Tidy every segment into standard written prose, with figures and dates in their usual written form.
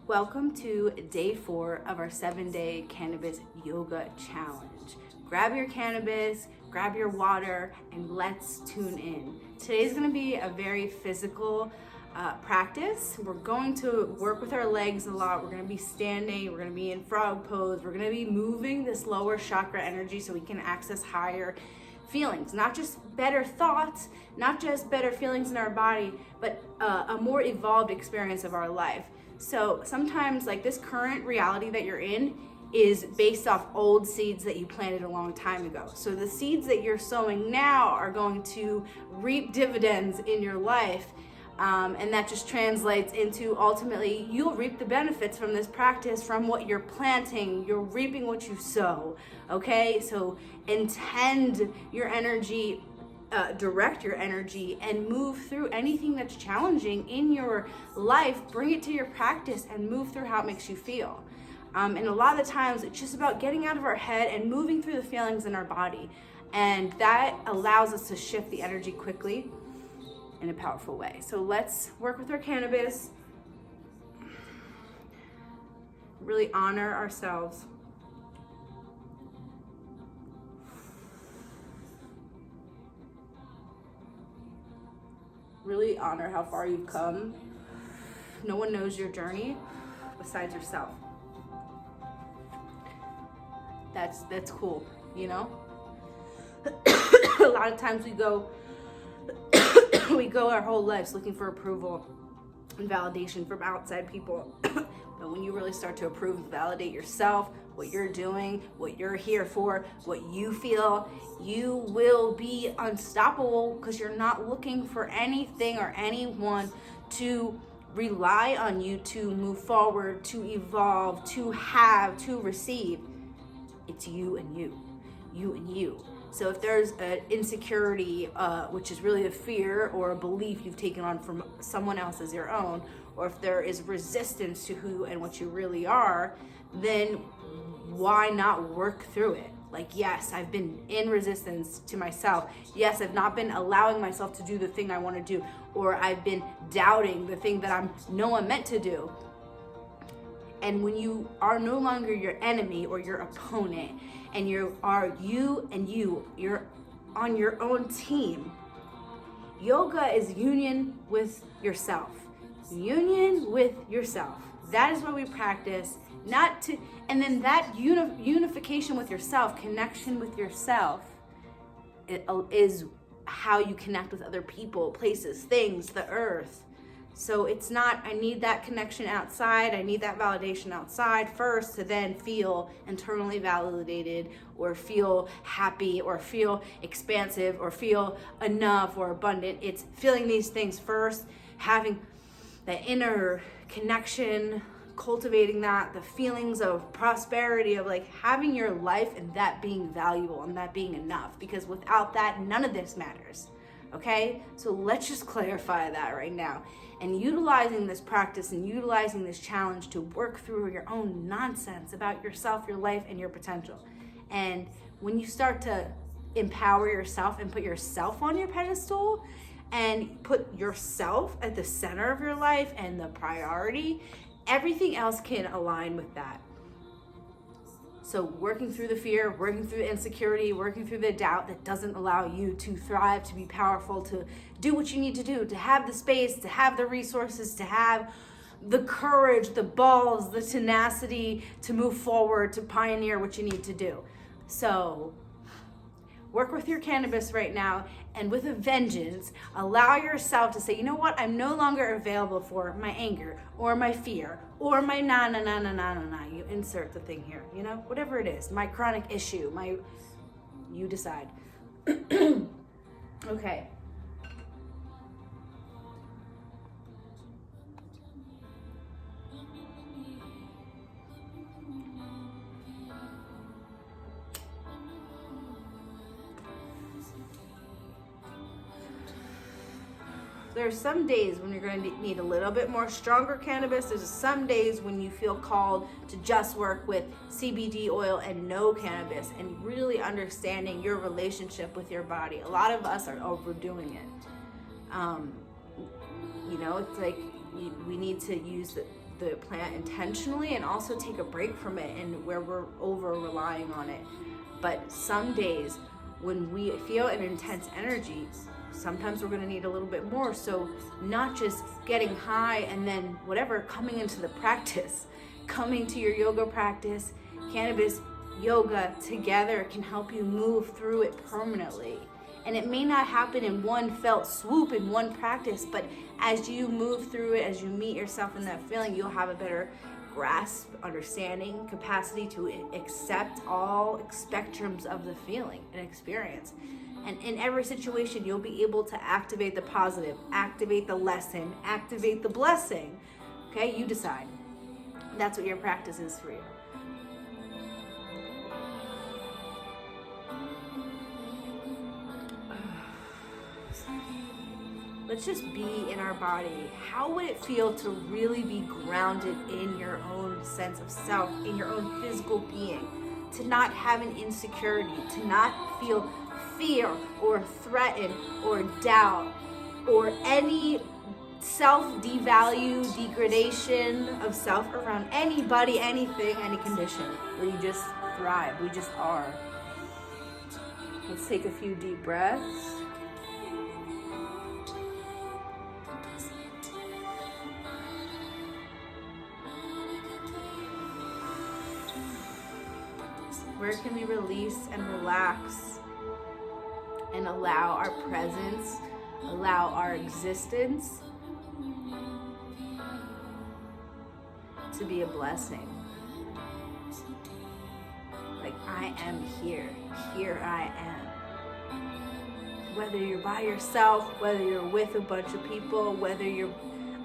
Welcome to day 4 of our 7-day Cannabis Yoga Challenge. Grab your cannabis, grab your water, and let's tune in. Today's going to be a very physical practice. We're going to work with our legs a lot. We're going to be standing, we're going to be in frog pose, we're going to be moving this lower chakra energy so we can access higher feelings, not just better thoughts, not just better feelings in our body, but a more evolved experience of our life. So sometimes like this current reality that you're in is based off old seeds that you planted a long time ago. So the seeds that you're sowing now are going to reap dividends in your life. And that just translates into ultimately you'll reap the benefits from this practice, from what you're planting. You're reaping what you sow. Okay, so intend your energy, direct your energy, and move through anything that's challenging in your life. Bring it to your practice and move through how it makes you feel. And a lot of the times it's just about getting out of our head and moving through the feelings in our body. And that allows us to shift the energy quickly in a powerful way. So let's work with our cannabis, really honor ourselves. Really honor how far you've come. No one knows your journey besides yourself. That's cool, you know? A lot of times we go our whole lives looking for approval and validation from outside people. But when you really start to approve and validate yourself, what you're doing, what you're here for, what you feel, you will be unstoppable because you're not looking for anything or anyone to rely on you to move forward, to evolve, to have, to receive. It's you and you, you and you. So if there's an insecurity, which is really a fear or a belief you've taken on from someone else as your own, or if there is resistance to who and what you really are, then why not work through it? Like, yes, I've been in resistance to myself. Yes, I've not been allowing myself to do the thing I want to do, or I've been doubting the thing that I'm meant to do. And when you are no longer your enemy or your opponent, and you're on your own team, yoga is union with yourself. Union with yourself. That is what we practice. And then that unification with yourself, connection with yourself, is how you connect with other people, places, things, the earth. So it's not, I need that connection outside, I need that validation outside first to then feel internally validated or feel happy or feel expansive or feel enough or abundant. It's feeling these things first, having the inner connection, cultivating that, the feelings of prosperity, of like having your life and that being valuable and that being enough, because without that, none of this matters. Okay, so let's just clarify that right now. And utilizing this practice and utilizing this challenge to work through your own nonsense about yourself, your life, and your potential. And when you start to empower yourself and put yourself on your pedestal and put yourself at the center of your life and the priority, everything else can align with that. So working through the fear, working through the insecurity, working through the doubt that doesn't allow you to thrive, to be powerful, to do what you need to do, to have the space, to have the resources, to have the courage, the balls, the tenacity to move forward, to pioneer what you need to do. So work with your cannabis right now, and with a vengeance, allow yourself to say, you know what, I'm no longer available for my anger or my fear or my na. You insert the thing here, you know, whatever it is, my chronic issue, you decide. Okay. There's some days when you're going to need a little bit more stronger cannabis. There's some days when you feel called to just work with CBD oil and no cannabis, and really understanding your relationship with your body. A lot of us are overdoing it. You know, it's like we need to use the plant intentionally and also take a break from it and where we're over relying on it. But some days when we feel an intense energy, sometimes we're going to need a little bit more. So not just getting high and then whatever, coming into the practice, coming to your yoga practice, cannabis yoga together can help you move through it permanently. And it may not happen in one felt swoop in one practice, but as you move through it, as you meet yourself in that feeling, you'll have a better grasp, understanding, capacity to accept all spectrums of the feeling and experience. And in every situation, you'll be able to activate the positive, activate the lesson, activate the blessing. Okay, you decide. That's what your practice is for you. Let's just be in our body. How would it feel to really be grounded in your own sense of self, in your own physical being? To not have an insecurity, to not feel fear or threaten or doubt or any self-devalue, degradation of self around anybody, anything, any condition, where you just thrive. We just are. Let's take a few deep breaths. Where can we release and relax and allow our presence, allow our existence to be a blessing? Like, I am here. Here I am. Whether you're by yourself, whether you're with a bunch of people, whether you're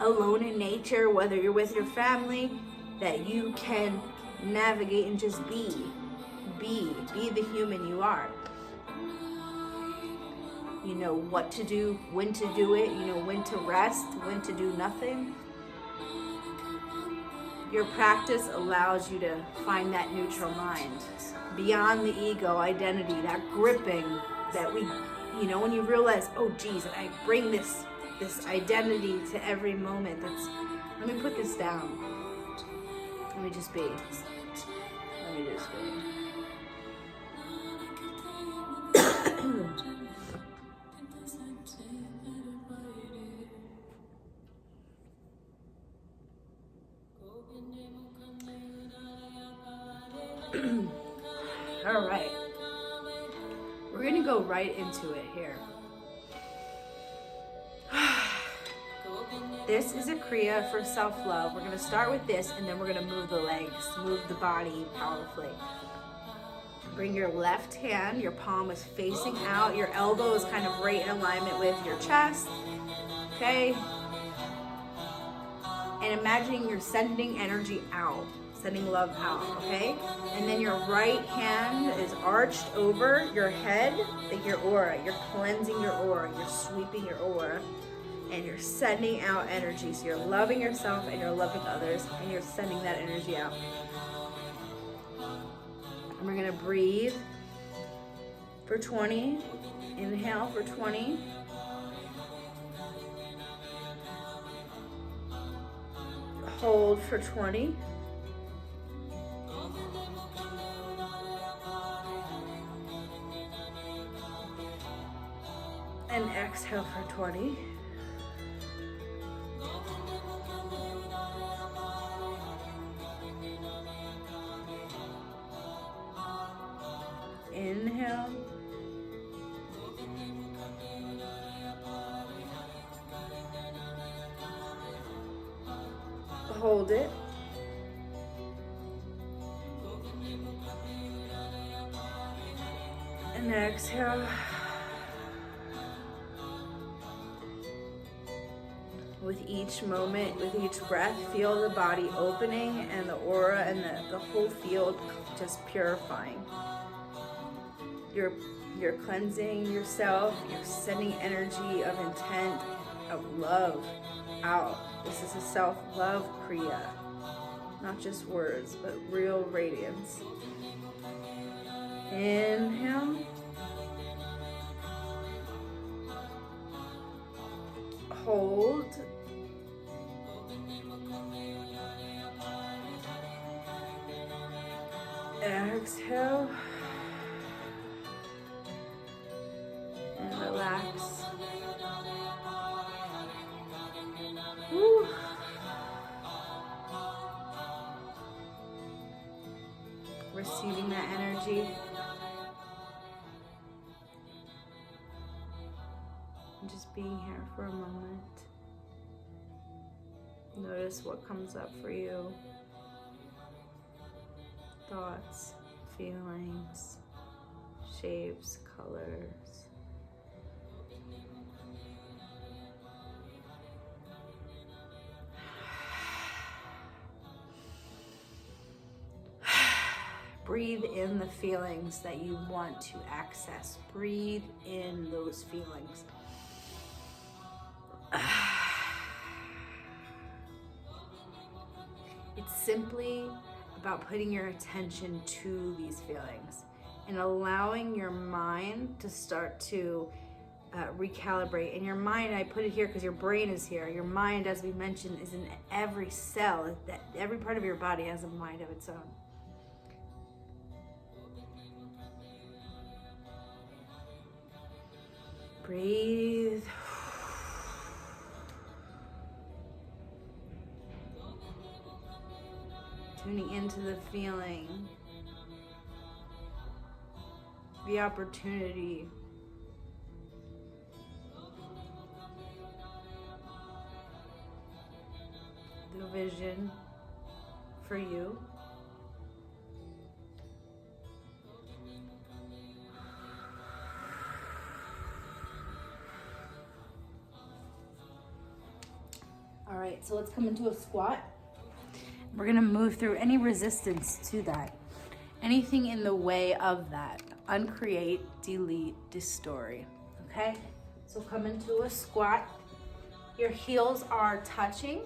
alone in nature, whether you're with your family, that you can navigate and just be the human you are. You know what to do, when to do it, you know when to rest, when to do nothing. Your practice allows you to find that neutral mind, beyond the ego identity, that gripping that we, you know, when you realize, oh geez, I bring this identity to every moment. Let me put this down. Let me just be. Let me just be. All right, we're gonna go right into it here. This is a Kriya for self-love. We're gonna start with this, and then we're gonna move the legs, move the body powerfully. Bring your left hand, your palm is facing out, your elbow is kind of right in alignment with your chest, okay? And imagining you're sending energy out, sending love out, okay? And then your right hand is arched over your head, like your aura. You're cleansing your aura, you're sweeping your aura, and you're sending out energy. So you're loving yourself and you're loving others, and you're sending that energy out. And we're gonna breathe for 20. Inhale for 20. Hold for 20. And exhale for 20. Inhale. Hold it. And exhale. With each moment, with each breath, feel the body opening and the aura and the whole field just purifying. You're cleansing yourself, you're sending energy of intent, of love out. This is a self-love Kriya. Not just words, but real radiance. Inhale. Hold. Exhale. And relax. Woo. Receiving that energy. And just being here for a moment. Notice what comes up for you. Thoughts, feelings, shapes, colors. Breathe in the feelings that you want to access. Breathe in those feelings. It's simply about putting your attention to these feelings and allowing your mind to start to recalibrate. And your mind, I put it here because your brain is here. Your mind, as we mentioned, is in every cell. Every part of your body has a mind of its own. Breathe. Tuning into the feeling, the opportunity, the vision for you. All right, so let's come into a squat. We're gonna move through any resistance to that, anything in the way of that. Uncreate, delete, destory, okay? So come into a squat. Your heels are touching,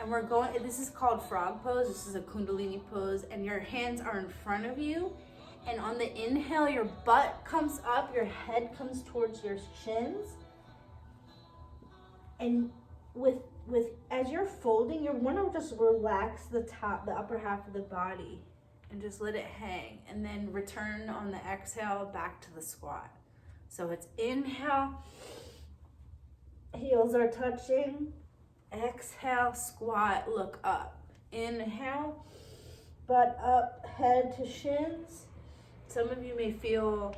and we're going, this is called frog pose. This is a kundalini pose, and your hands are in front of you. And on the inhale, your butt comes up, your head comes towards your shins. And with as you're folding, you want to just relax the upper half of the body and just let it hang, and then return on the exhale back to the squat. So it's inhale, heels are touching, exhale, squat, look up. Inhale, butt up, head to shins. Some of you may feel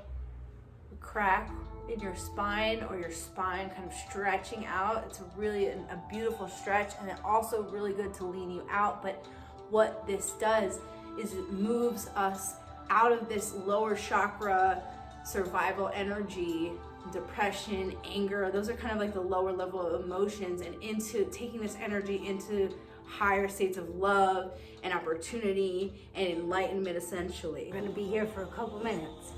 a crack in your spine, or your spine kind of stretching out. It's really a beautiful stretch, and it also really good to lean you out. But what this does is it moves us out of this lower chakra survival energy, depression, anger. Those are kind of like the lower level of emotions, and into taking this energy into higher states of love and opportunity and enlightenment, essentially. We're going to be here for a couple minutes.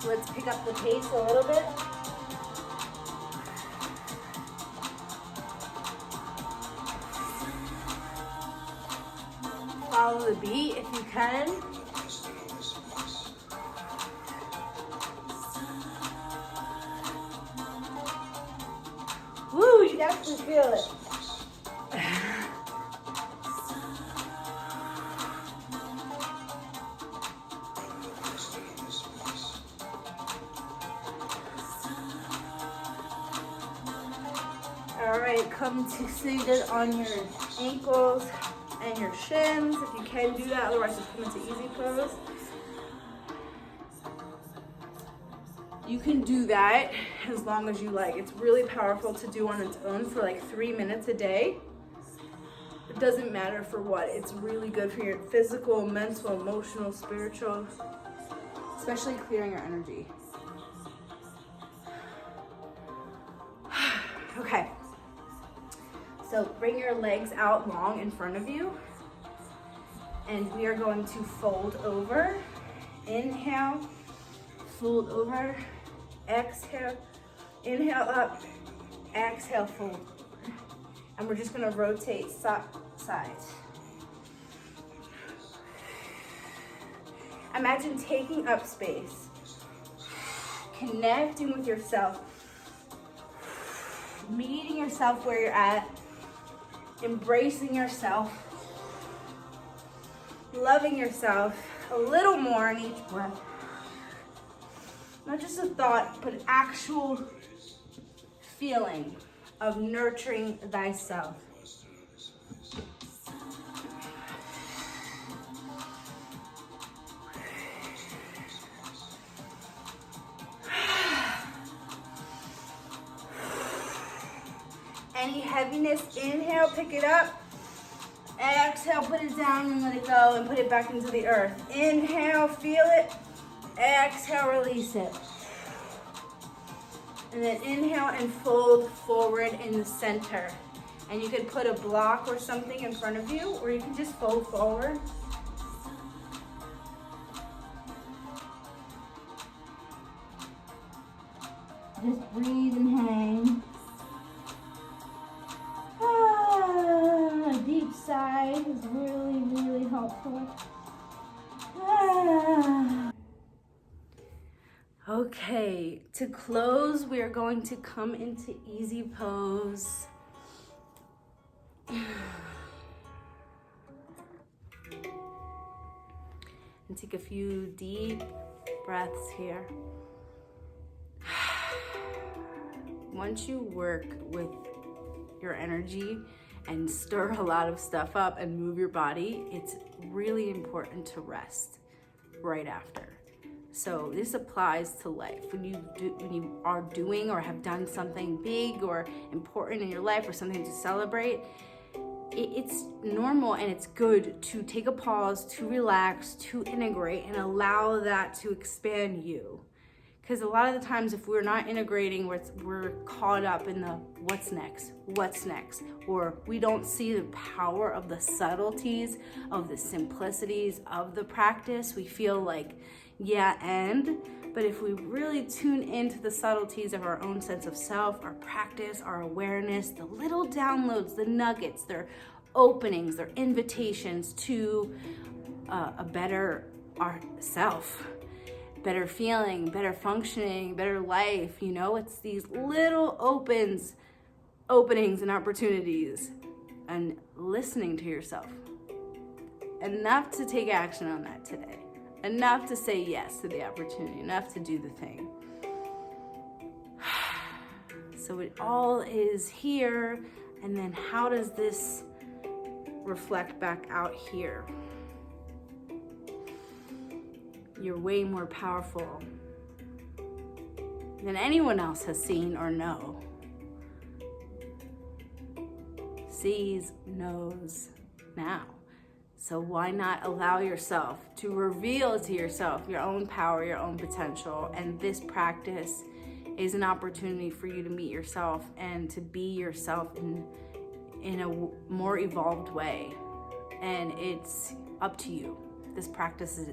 Let's pick up the pace a little bit. Follow the beat if you can. Woo, you definitely feel it. All right, come to seated on your ankles. and your shins, if you can do that, otherwise just come into easy pose. You can do that as long as you like. It's really powerful to do on its own for like 3 minutes a day. It doesn't matter for what. It's really good for your physical, mental, emotional, spiritual, especially clearing your energy. Okay. So bring your legs out long in front of you. And we are going to fold over. Inhale, fold over, exhale, inhale up, exhale, fold. And we're just gonna rotate sides. Imagine taking up space, connecting with yourself, meeting yourself where you're at, embracing yourself, loving yourself a little more in each breath. Not just a thought, but actual feeling of nurturing thyself. Any heaviness, inhale, pick it up. Exhale, put it down and let it go and put it back into the earth. Inhale, feel it. Exhale, release it. And then inhale and fold forward in the center. And you could put a block or something in front of you, or you can just fold forward. Just breathe and hang. A deep sigh is really, really helpful. Okay, to close, we are going to come into easy pose. And take a few deep breaths here. Once you work with your energy and stir a lot of stuff up and move your body, it's really important to rest right after. So this applies to life. When you are doing or have done something big or important in your life or something to celebrate, it's normal and it's good to take a pause, to relax, to integrate, and allow that to expand you. Because a lot of the times if we're not integrating, we're caught up in the what's next, or we don't see the power of the subtleties, of the simplicities of the practice. We feel like, but if we really tune into the subtleties of our own sense of self, our practice, our awareness, the little downloads, the nuggets, their openings, their invitations to a better self, better feeling, better functioning, better life, it's these little openings and opportunities, and listening to yourself. Enough to take action on that today. Enough to say yes to the opportunity, enough to do the thing. So it all is here, and then how does this reflect back out here? You're way more powerful than anyone else has seen or know. Sees, knows now. So why not allow yourself to reveal to yourself your own power, your own potential? And this practice is an opportunity for you to meet yourself and to be yourself in a more evolved way. And it's up to you. This practice is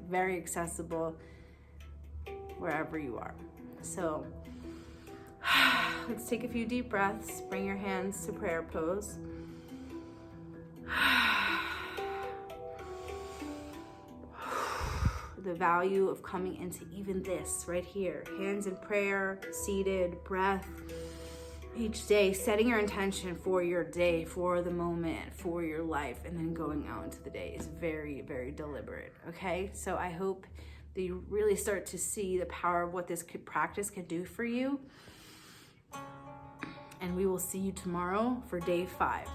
very accessible wherever you are. So let's take a few deep breaths. Bring your hands to prayer pose. The value of coming into even this right here. Hands in prayer, seated, breath. Each day, setting your intention for your day, for the moment, for your life, and then going out into the day is very, very deliberate, okay? So I hope that you really start to see the power of what this practice can do for you. And we will see you tomorrow for day 5.